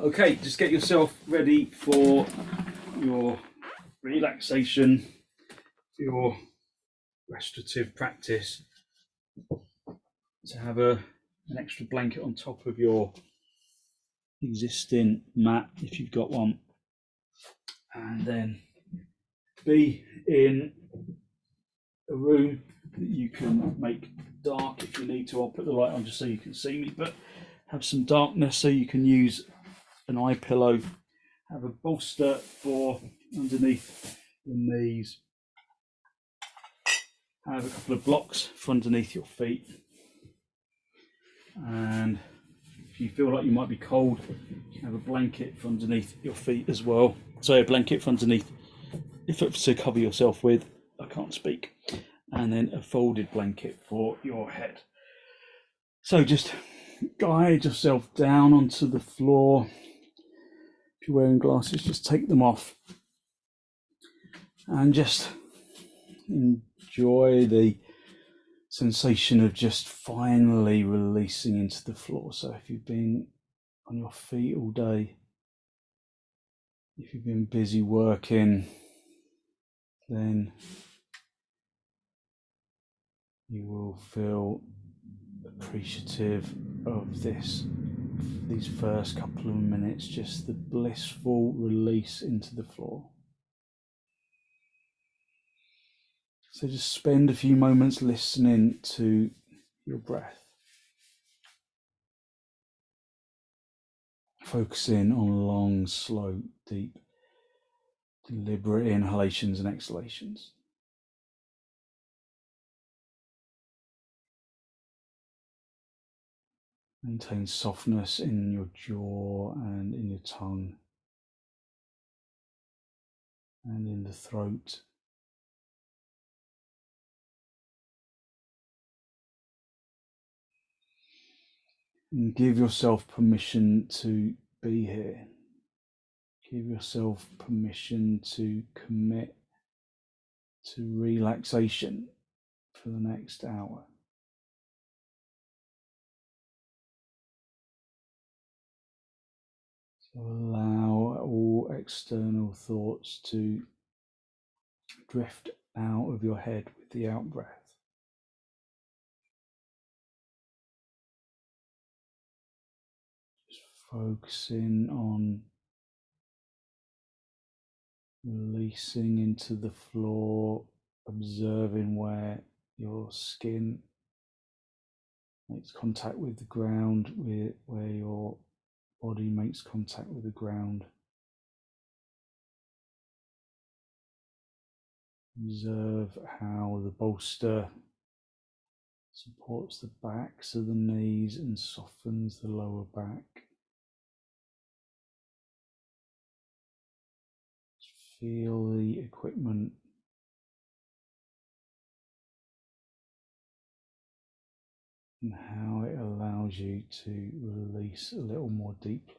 Okay, just get yourself ready for your relaxation, your restorative practice. To have an extra blanket on top of your existing mat if you've got one, and then be in a room that you can make dark if you need to. I'll put the light on just so you can see me, but have some darkness so you can use an eye pillow. Have a bolster for underneath your knees. Have a couple of blocks for underneath your feet. And if you feel like you might be cold, you can have a blanket for underneath your feet as well. So a blanket for underneath, if it's to cover yourself with, I can't speak. And then a folded blanket for your head. So just guide yourself down onto the floor. If you're wearing glasses, just take them off. And just enjoy the sensation of just finally releasing into the floor. So if you've been on your feet all day, if you've been busy working, then you will feel appreciative of these first couple of minutes, just the blissful release into the floor. So just spend a few moments listening to your breath, focusing on long, slow, deep, deliberate inhalations and exhalations. Maintain softness in your jaw and in your tongue and in the throat. And give yourself permission to be here. Give yourself permission to commit to relaxation for the next hour. So allow all external thoughts to drift out of your head with the out breath. Just focusing on releasing into the floor, observing where your skin makes contact with the ground, where your body makes contact with the ground. Observe how the bolster supports the backs of the knees and softens the lower back. Feel the equipment and how it allows you to release a little more deeply.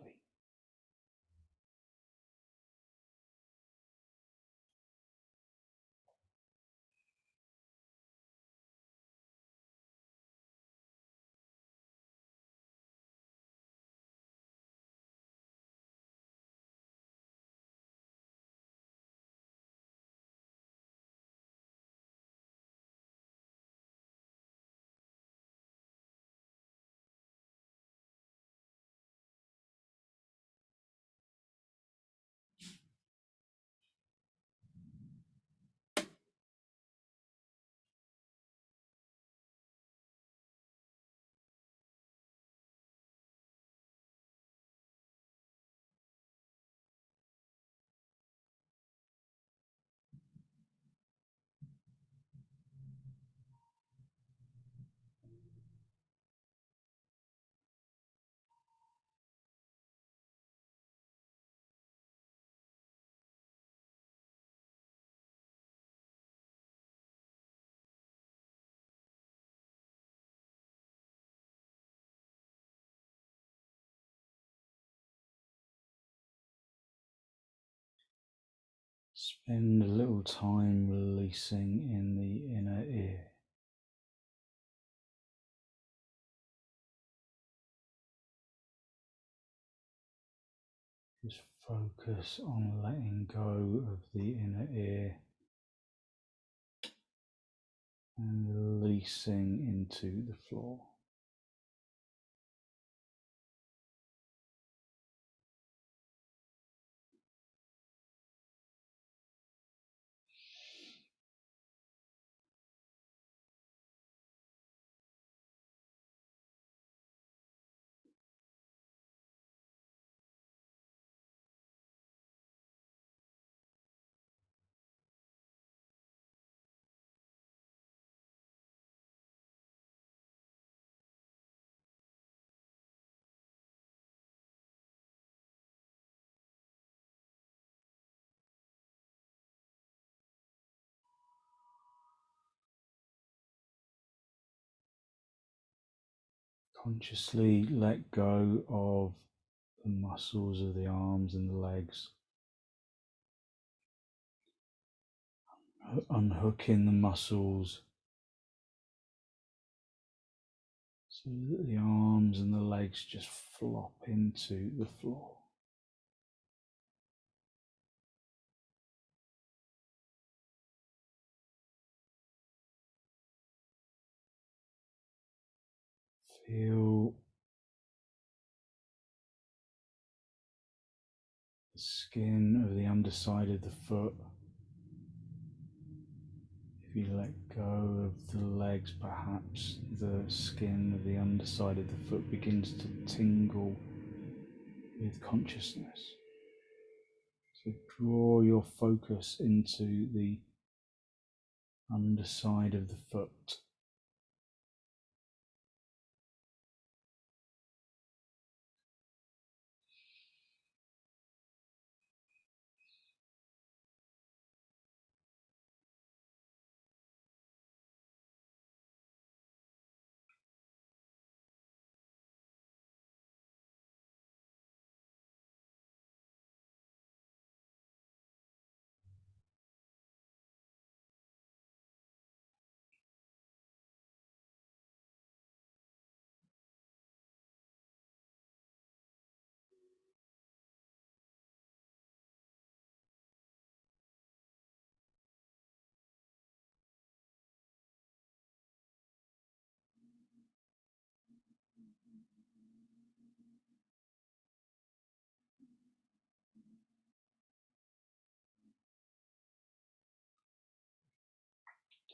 Spend a little time releasing in the inner ear. Just focus on letting go of the inner ear and releasing into the floor. Consciously let go of the muscles of the arms and the legs, unhooking the muscles so that the arms and the legs just flop into the floor. Feel the skin of the underside of the foot. If you let go of the legs, perhaps the skin of the underside of the foot begins to tingle with consciousness. So draw your focus into the underside of the foot.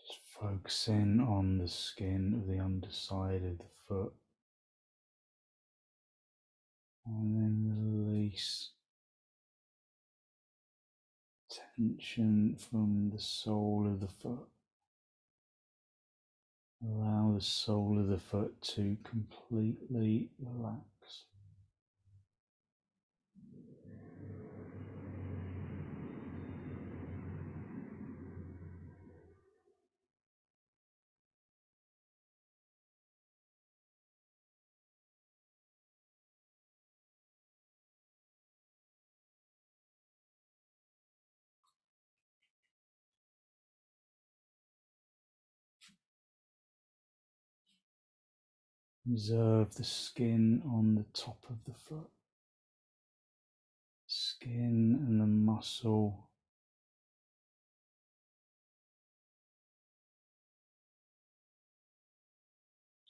Just focusing on the skin of the underside of the foot, and then release tension from the sole of the foot. Allow the sole of the foot to completely relax. Observe the skin on the top of the foot, skin and the muscle.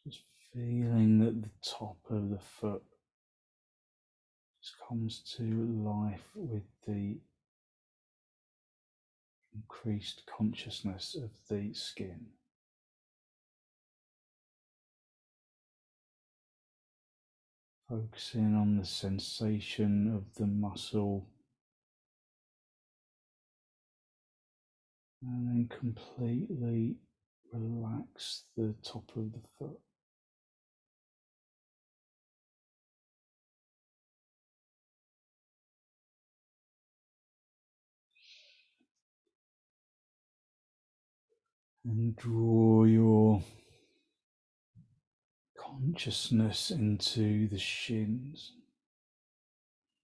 Just feeling that the top of the foot just comes to life with the increased consciousness of the skin. Focusing on the sensation of the muscle, and then completely relax the top of the foot. And draw your consciousness into the shins,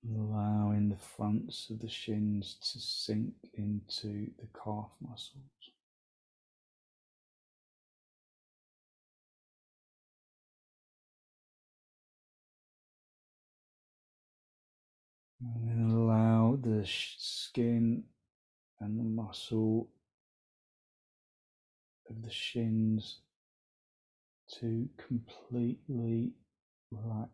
allowing the fronts of the shins to sink into the calf muscles. And then allow the skin and the muscle of the shins to completely relax.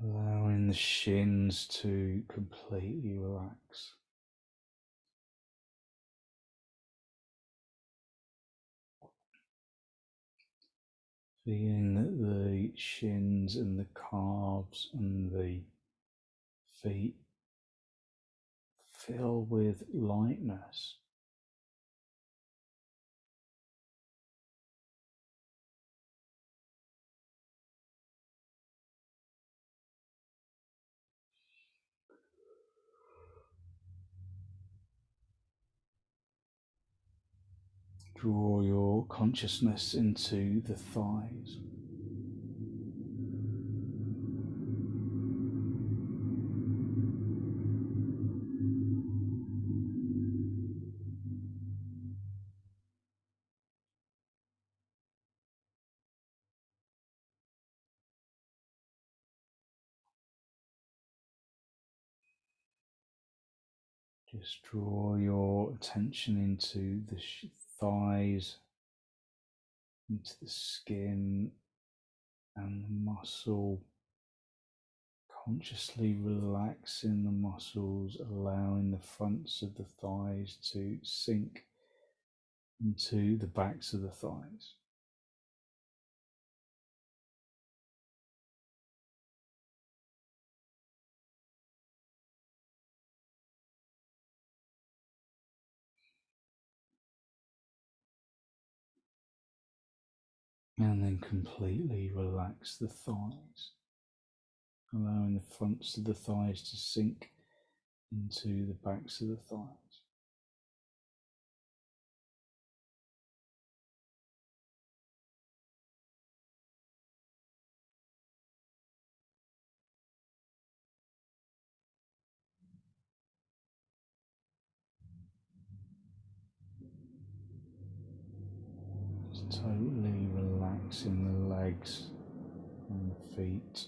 Allowing the shins to completely relax. Feeling that the shins and the calves and the feet fill with lightness. Draw your consciousness into the thighs. Just draw your attention into the thighs, into the skin and the muscle, consciously relaxing the muscles, allowing the fronts of the thighs to sink into the backs of the thighs. And then completely relax the thighs, allowing the fronts of the thighs to sink into the backs of the thighs. Just totally relaxing the legs and the feet.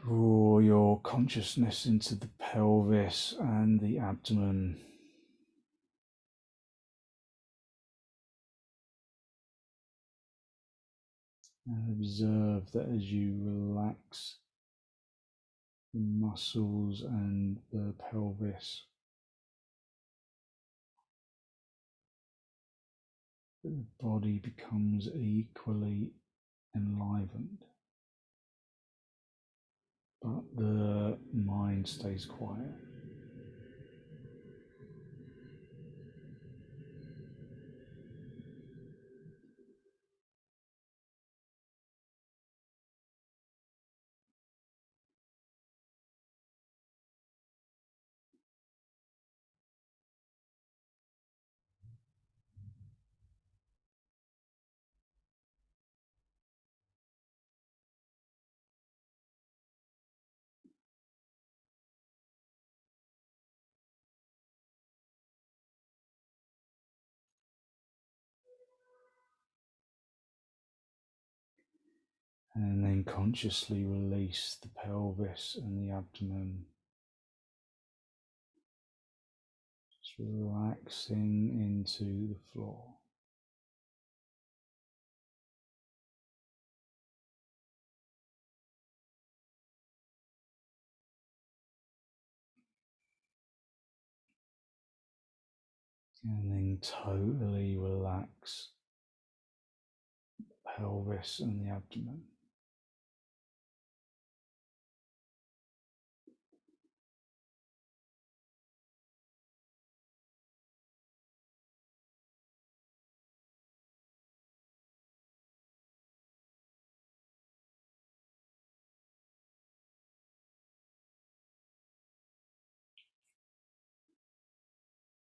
Draw your consciousness into the pelvis and the abdomen. And observe that as you relax the muscles and the pelvis, that the body becomes equally enlivened, but the mind stays quiet. And then consciously release the pelvis and the abdomen, just relaxing into the floor. And then totally relax the pelvis and the abdomen.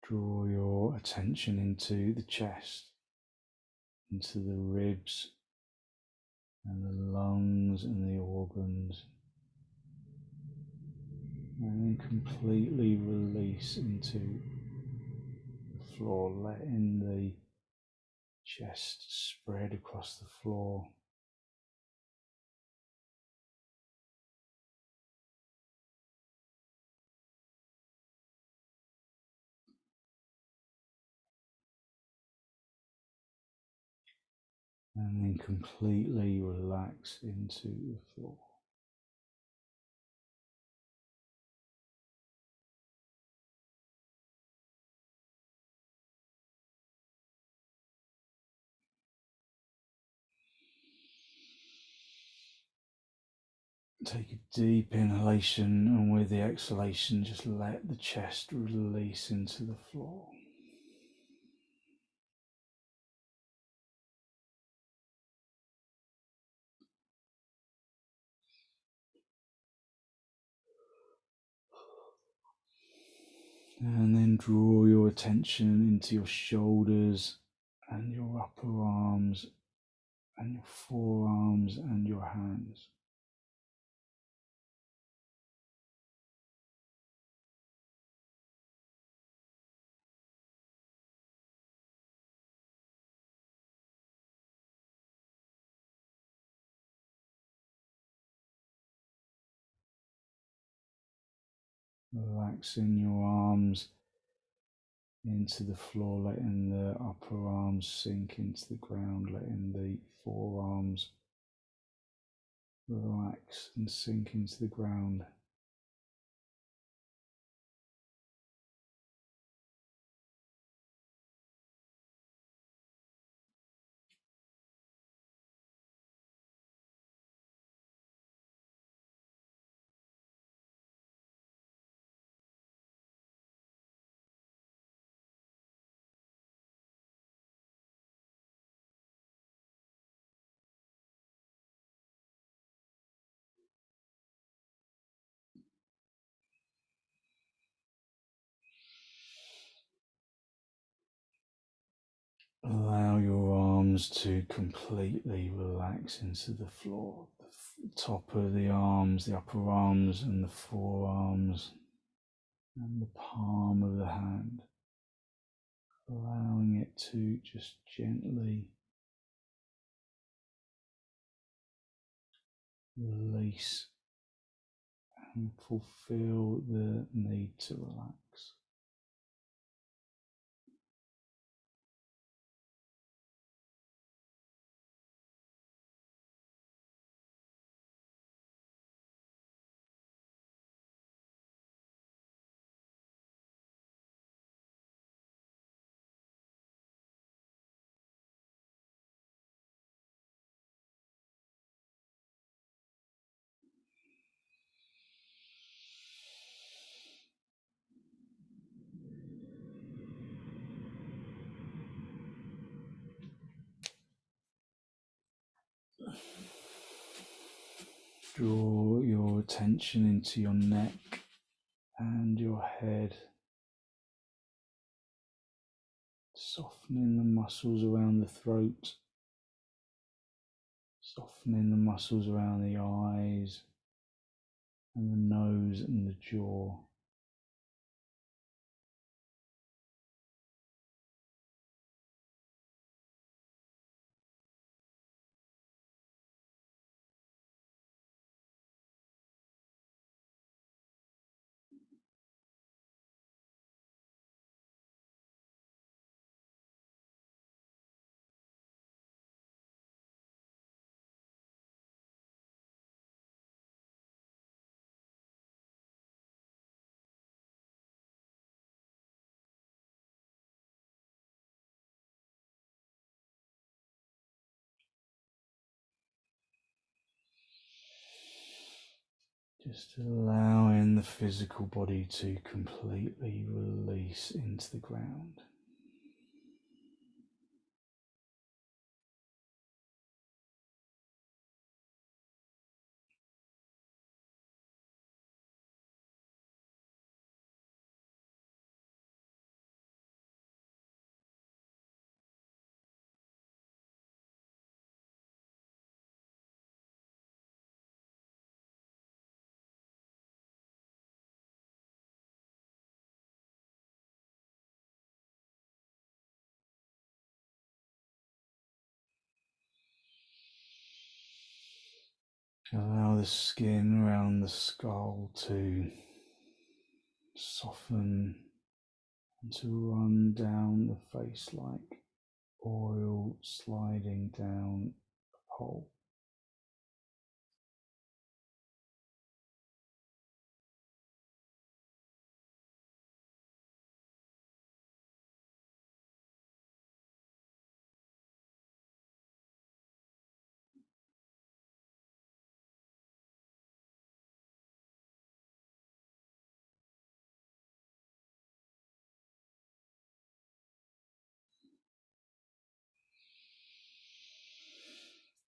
Draw your attention into the chest, into the ribs and the lungs and the organs, and then completely release into the floor, letting the chest spread across the floor. And then completely relax into the floor. Take a deep inhalation, and with the exhalation, just let the chest release into the floor. And then draw your attention into your shoulders and your upper arms and your forearms and your hands. Relaxing your arms into the floor, letting the upper arms sink into the ground, letting the forearms relax and sink into the ground. Allow your arms to completely relax into the floor. The top of the arms, the upper arms, and the forearms, and the palm of the hand. Allowing it to just gently release and fulfill the need to relax. Draw your attention into your neck and your head, softening the muscles around the throat, softening the muscles around the eyes and the nose and the jaw. Just allowing the physical body to completely release into the ground. Allow the skin around the skull to soften and to run down the face like oil sliding down a pole.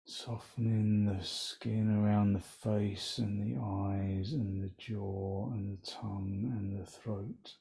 Softening the skin around the face and the eyes and the jaw and the tongue and the throat.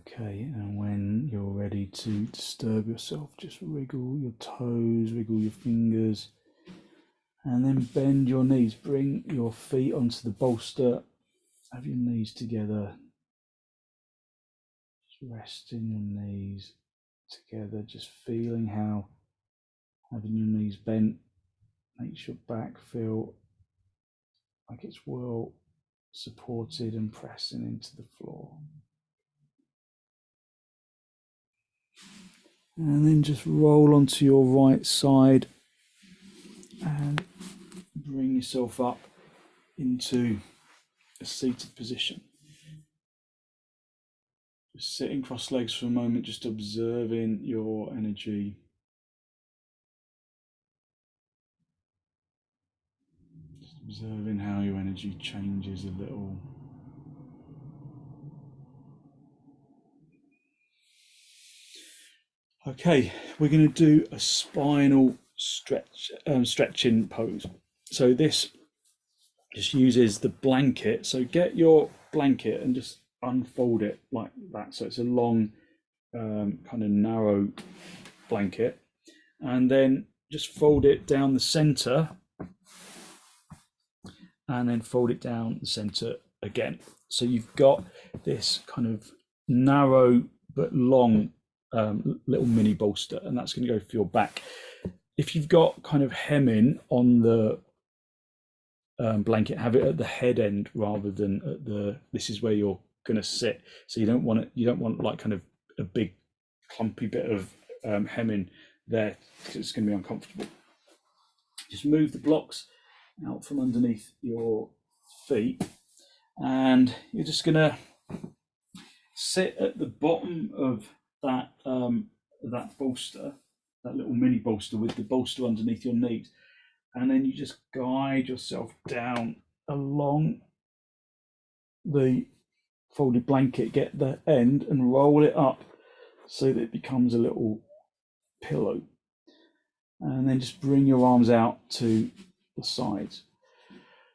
Okay, and when you're ready to disturb yourself, just wriggle your toes, wriggle your fingers, and then bend your knees. Bring your feet onto the bolster, have your knees together, just resting your knees together, just feeling how having your knees bent makes your back feel like it's well supported and pressing into the floor. And then just roll onto your right side and bring yourself up into a seated position. Just sitting cross legs for a moment, just observing your energy. Just observing how your energy changes a little. Okay, we're going to do a spinal stretching pose. So this just uses the blanket. So get your blanket and just unfold it like that. So it's a long, kind of narrow blanket, and then just fold it down the center, and then fold it down the center again. So you've got this kind of narrow but long, little mini bolster, and that's going to go for your back. If you've got kind of hemming on the blanket, have it at the head end rather than at the. This is where you're going to sit, so you don't want it. You don't want like kind of a big clumpy bit of hemming there, because it's going to be uncomfortable. Just move the blocks out from underneath your feet, and you're just going to sit at the bottom of that bolster, that little mini bolster with the bolster underneath your knees, and then you just guide yourself down along the folded blanket, get the end and roll it up so that it becomes a little pillow, and then just bring your arms out to the sides.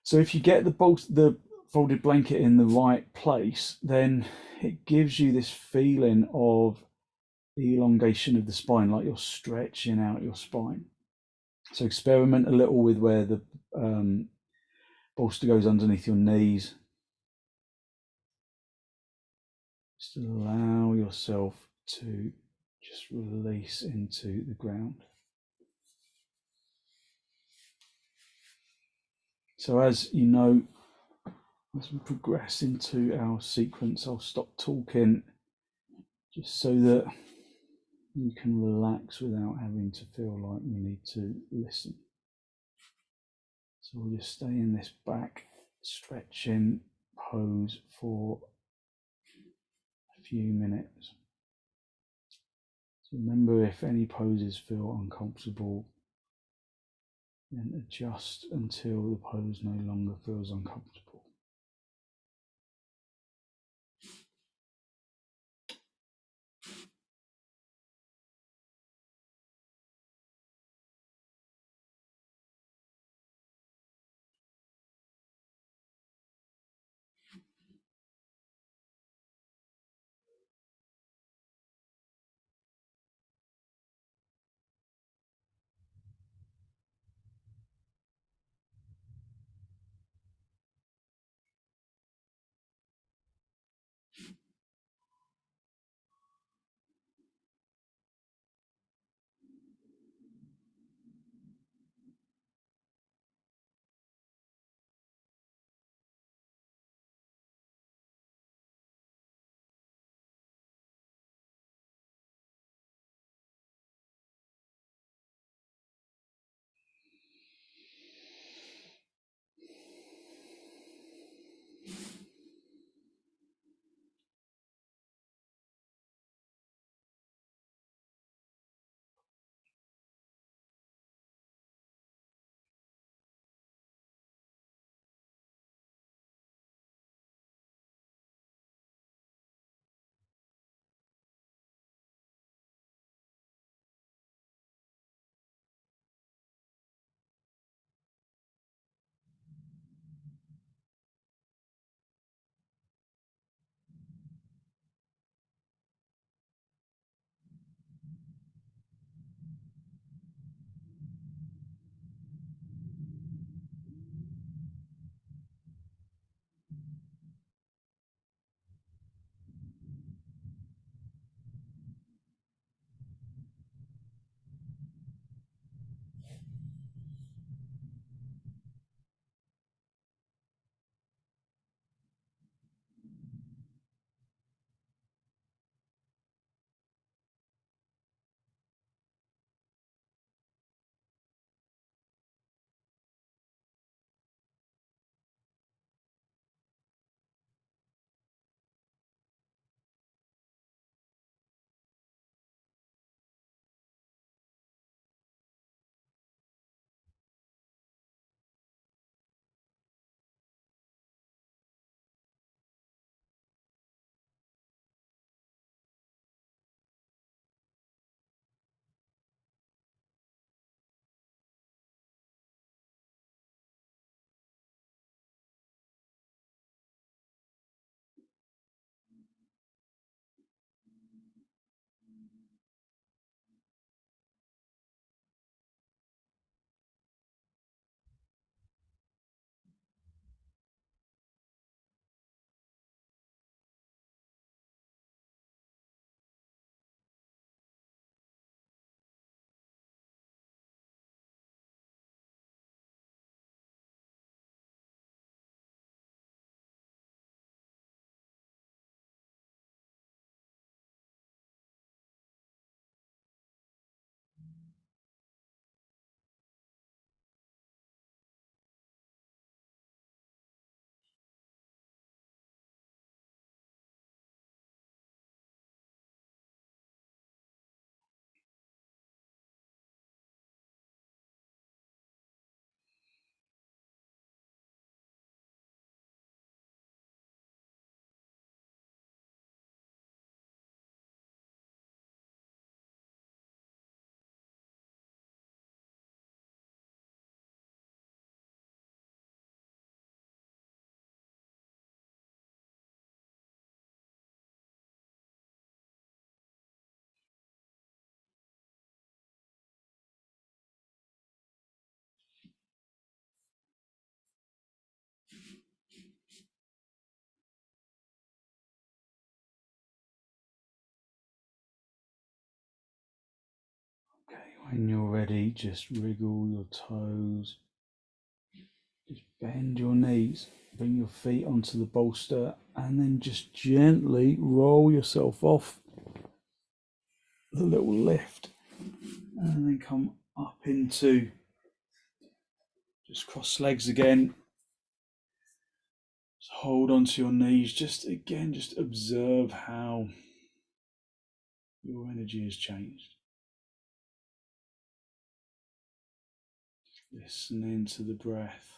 So if you get the folded blanket in the right place, then it gives you this feeling of the elongation of the spine, like you're stretching out your spine. So experiment a little with where the bolster goes underneath your knees. Just allow yourself to just release into the ground. So as you know, as we progress into our sequence, I'll stop talking just so that you can relax without having to feel like you need to listen. So we'll just stay in this back stretching pose for a few minutes. So remember, if any poses feel uncomfortable, then adjust until the pose no longer feels uncomfortable. When you're ready, just wriggle your toes, just bend your knees, bring your feet onto the bolster, and then just gently roll yourself off the little lift, and then come up into just cross legs again. Just hold onto your knees, just observe how your energy has changed. Listening to the breath.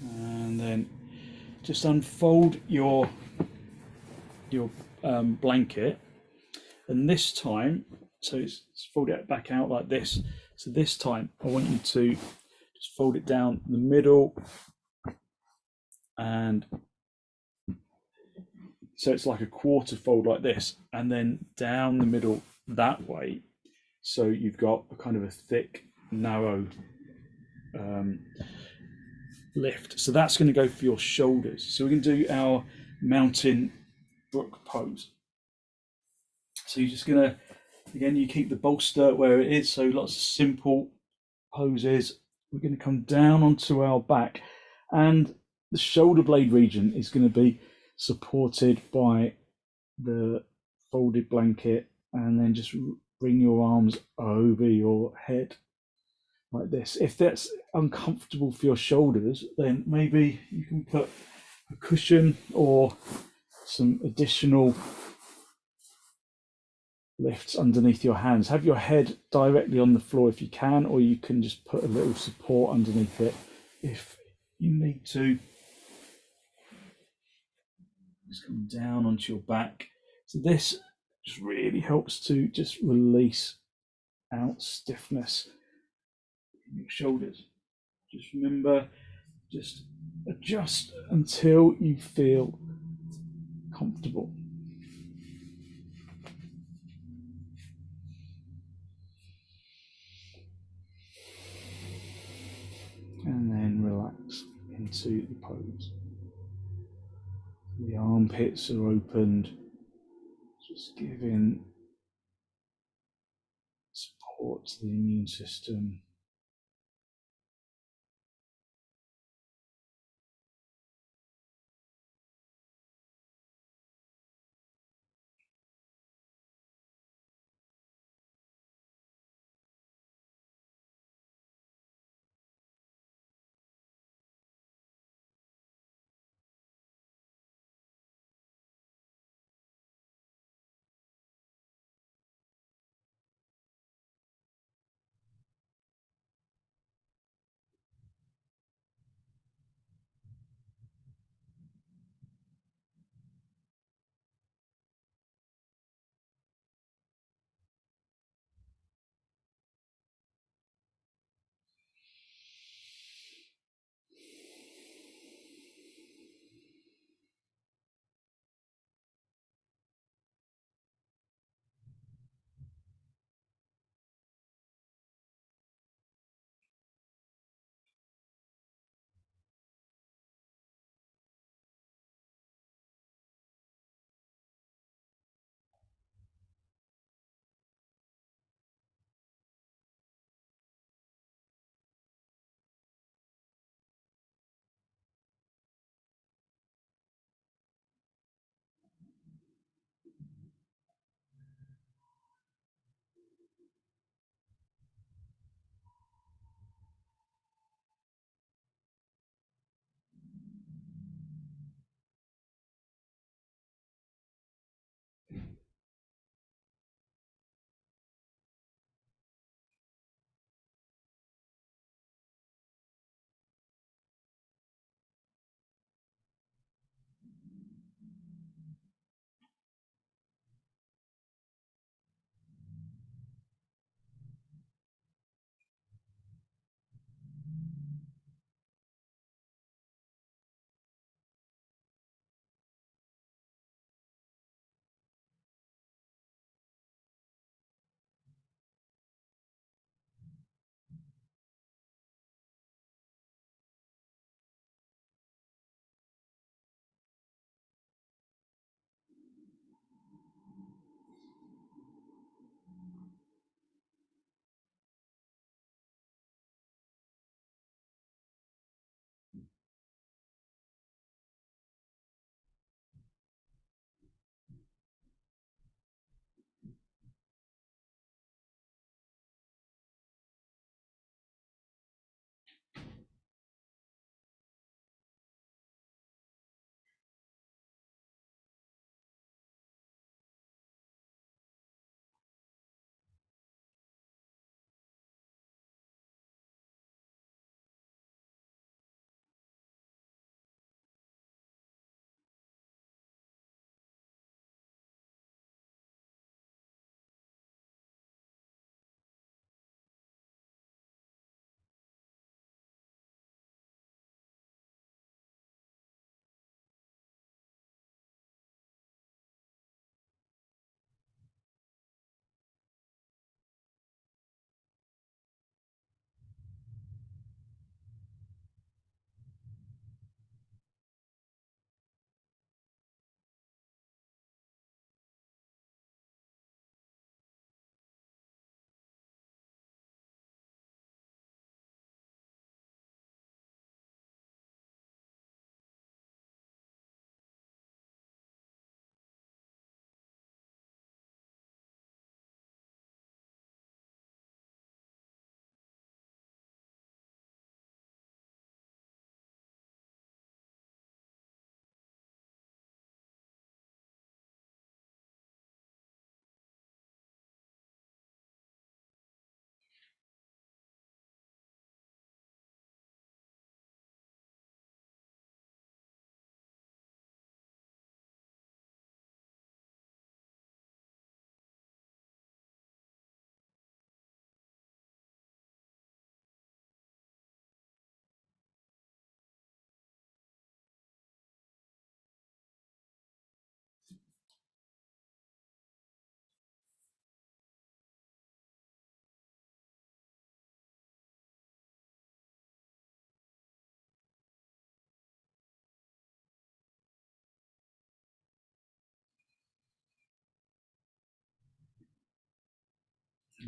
And then just unfold your blanket, and this time, so it's fold it back out like this. So this time I want you to just fold it down the middle, and so it's like a quarter fold like this, and then down the middle that way. So you've got a kind of a thick, narrow lift. So that's going to go for your shoulders. So we're going to do our mountain brook pose. So you're just going to, again, you keep the bolster where it is. So lots of simple poses. We're going to come down onto our back, and the shoulder blade region is going to be supported by the folded blanket, and then just bring your arms over your head like this. If that's uncomfortable for your shoulders, then maybe you can put a cushion or some additional lifts underneath your hands. Have your head directly on the floor if you can, or you can just put a little support underneath it if you need to. Just come down onto your back. So this just really helps to just release out stiffness in your shoulders. Just remember, just adjust until you feel comfortable. And then relax into the pose. The armpits are opened, just giving support to the immune system.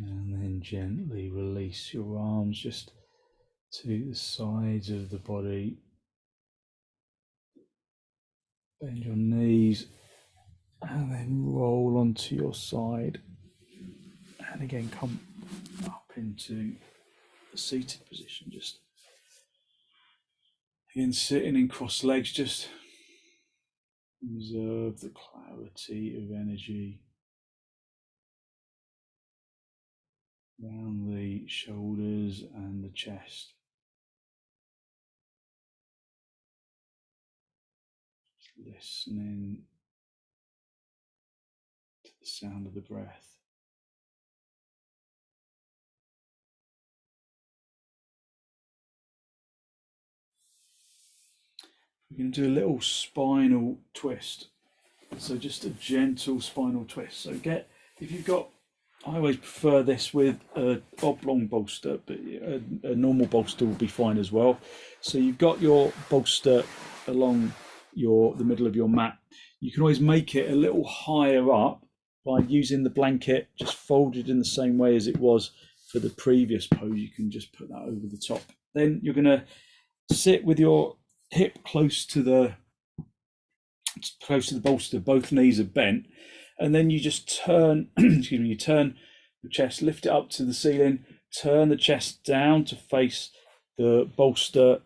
And then gently release your arms just to the sides of the body. Bend your knees and then roll onto your side. And again, come up into the seated position. Just again, sitting in cross legs, just observe the clarity of energy around the shoulders and the chest. Just listening to the sound of the breath. We're going to do a little spinal twist. So just a gentle spinal twist. So if you've got, I always prefer this with a oblong bolster, but a normal bolster will be fine as well. So you've got your bolster along the middle of your mat. You can always make it a little higher up by using the blanket just folded in the same way as it was for the previous pose. You can just put that over the top. Then you're going to sit with your hip close to the bolster, both knees are bent, and then you just turn you turn the chest, lift it up to the ceiling, turn the chest down to face the bolster,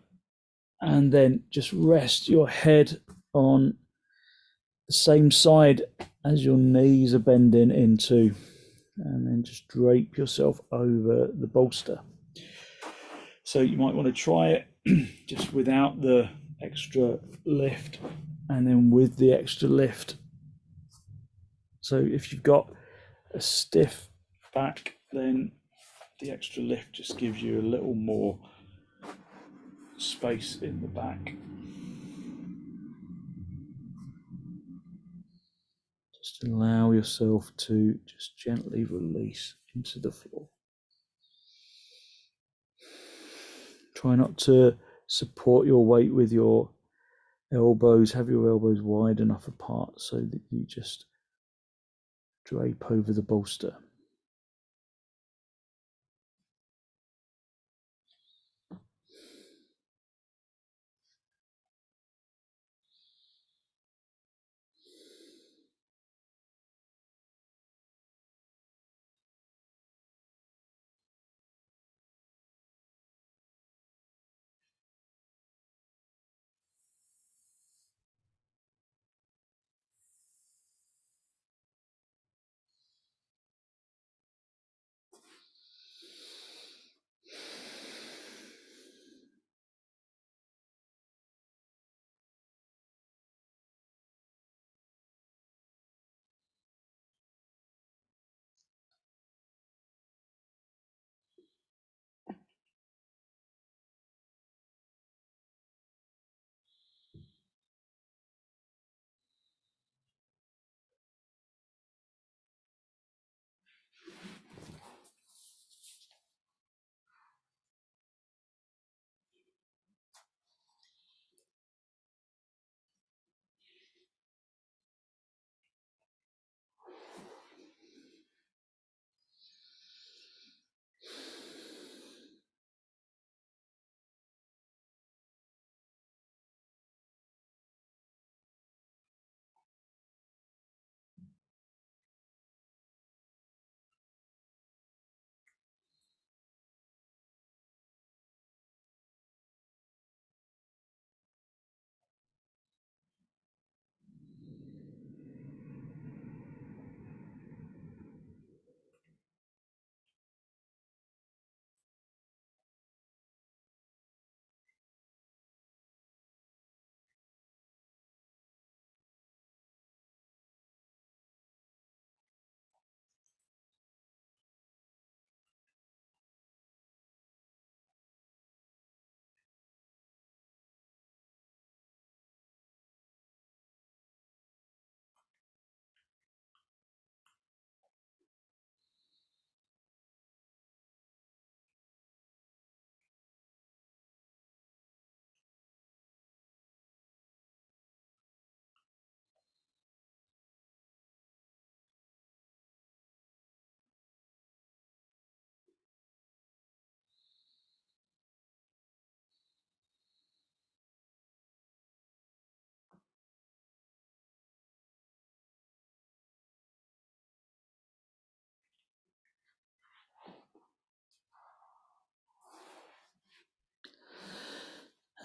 and then just rest your head on the same side as your knees are bending into, and then just drape yourself over the bolster. So you might want to try it just without the extra lift, and then with the extra lift. So if you've got a stiff back, then the extra lift just gives you a little more space in the back. Just allow yourself to just gently release into the floor. Try not to support your weight with your elbows. Have your elbows wide enough apart so that you just drape over the bolster.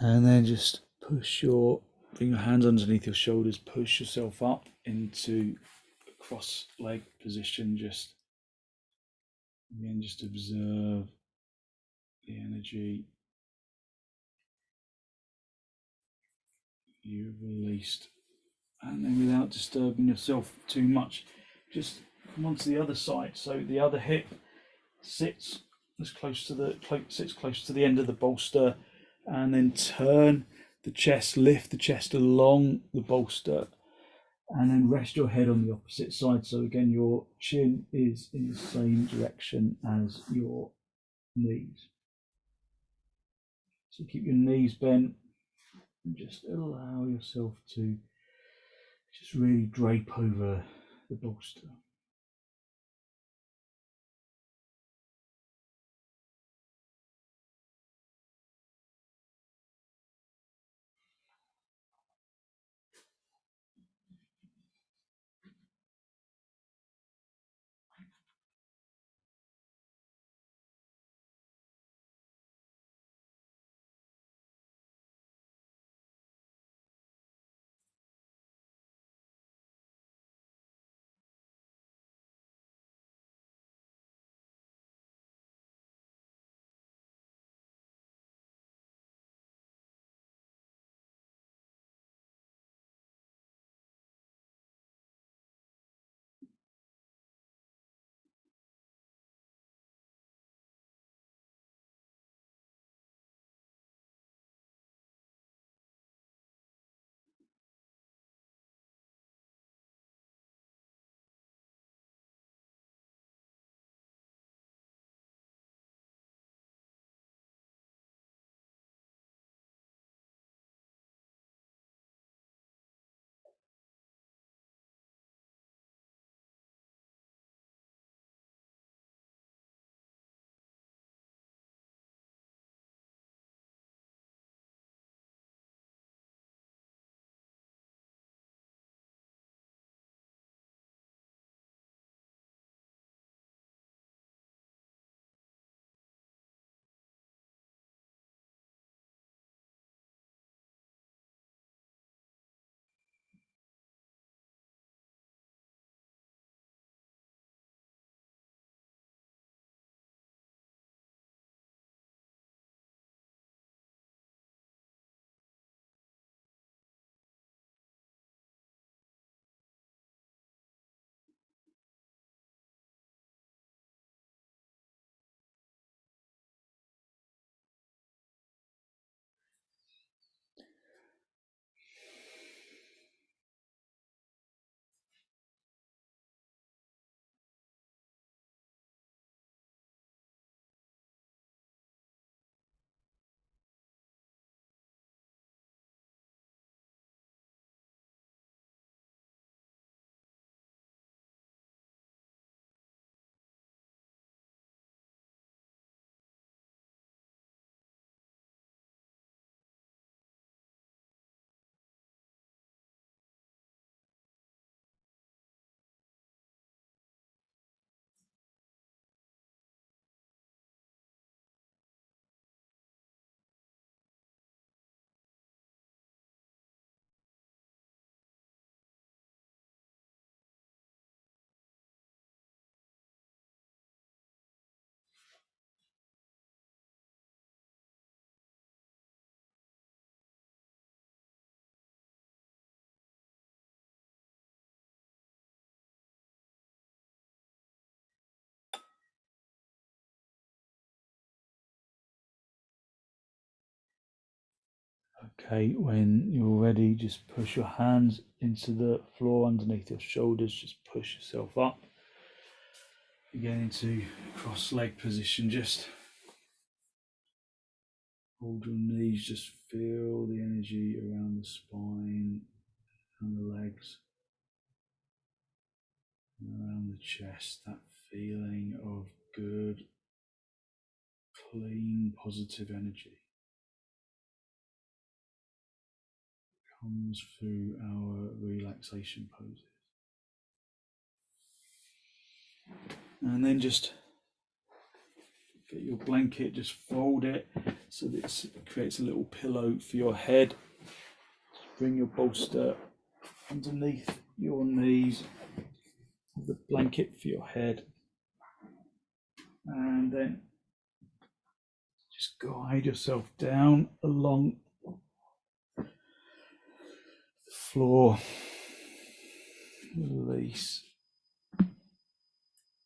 And then just bring your hands underneath your shoulders, push yourself up into a cross leg position. Just again, just observe the energy you've released. And then without disturbing yourself too much, just come onto the other side. So the other hip sits close to the end of the bolster, and then turn the chest, lift the chest along the bolster, and then rest your head on the opposite side. So again, your chin is in the same direction as your knees. So keep your knees bent and just allow yourself to just really drape over the bolster. Okay, when you're ready, just push your hands into the floor underneath your shoulders. Just push yourself up. Again into cross leg position. Just hold your knees. Just feel the energy around the spine and the legs and around the chest. That feeling of good, clean, positive energy comes through our relaxation poses. And then just Get your blanket, just fold it so that it creates a little pillow for your head. Bring your bolster underneath your knees, the blanket for your head, and then just guide yourself down along the floor, release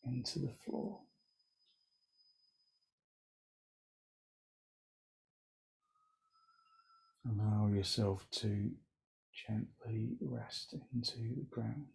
into the floor. Allow yourself to gently rest into the ground.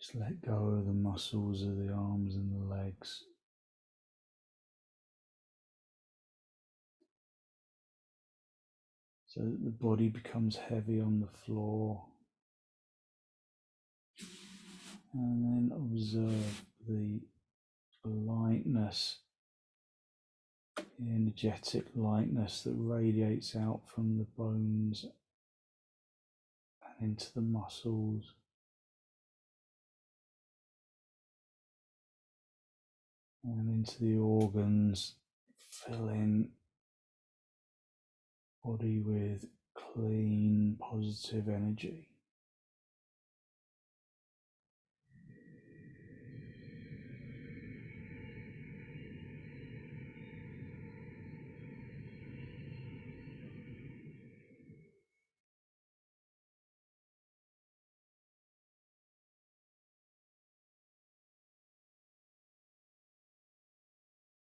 Just let go of the muscles of the arms and the legs. So that the body becomes heavy on the floor. And then observe the lightness, the energetic lightness that radiates out from the bones and into the muscles. And into the organs, filling body with clean, positive energy.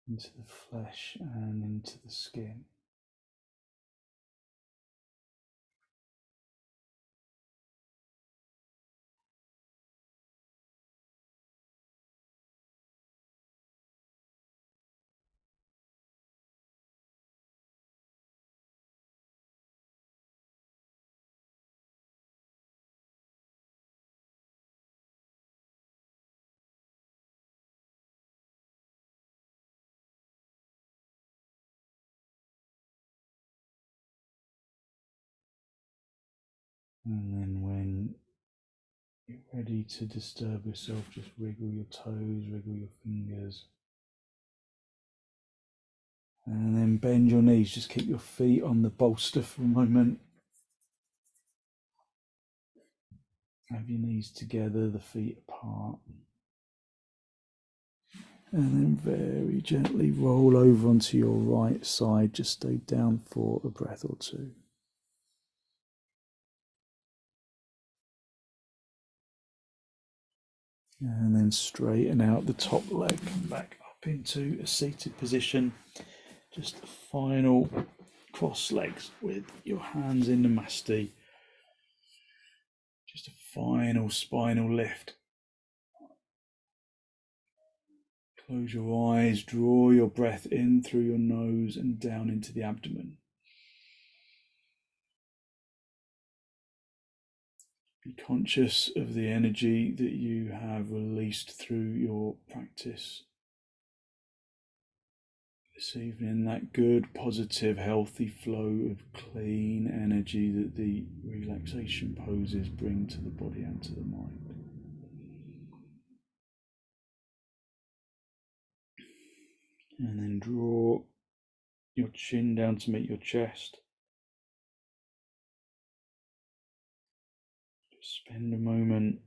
Into the flesh and into the skin. And then when you're ready to disturb yourself, just wiggle your toes, wiggle your fingers. And then bend your knees, just keep your feet on the bolster for a moment. Have your knees together, the feet apart. And then very gently roll over onto your right side, just stay down for a breath or two. And then straighten out the top leg, come back up into a seated position. Just the final cross legs with your hands in the masti. Just a final spinal lift. Close your eyes, draw your breath in through your nose and down into the abdomen. Be conscious of the energy that you have released through your practice. Receiving that good, positive, healthy flow of clean energy that the relaxation poses bring to the body and to the mind. And then draw your chin down to meet your chest. Just spend a moment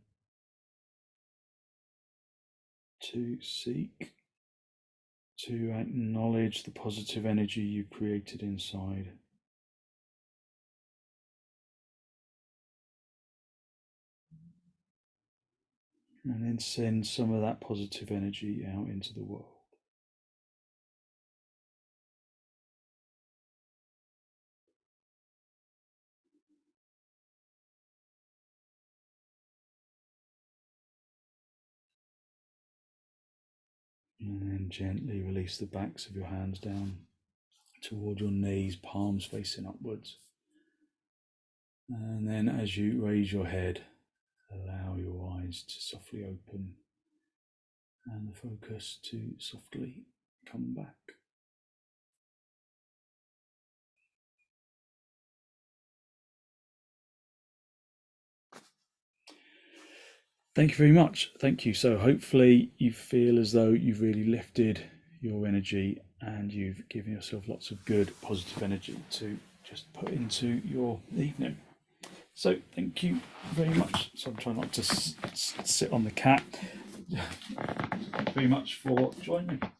to seek to acknowledge the positive energy you've created inside. And then send some of that positive energy out into the world. And then gently release the backs of your hands down toward your knees, palms facing upwards. And then as you raise your head, allow your eyes to softly open and the focus to softly come back. Thank you very much. Thank you. So hopefully you feel as though you've really lifted your energy and you've given yourself lots of good positive energy to just put into your evening. So thank you very much. So I'm trying not to sit on the cat. Thank you very much for joining me.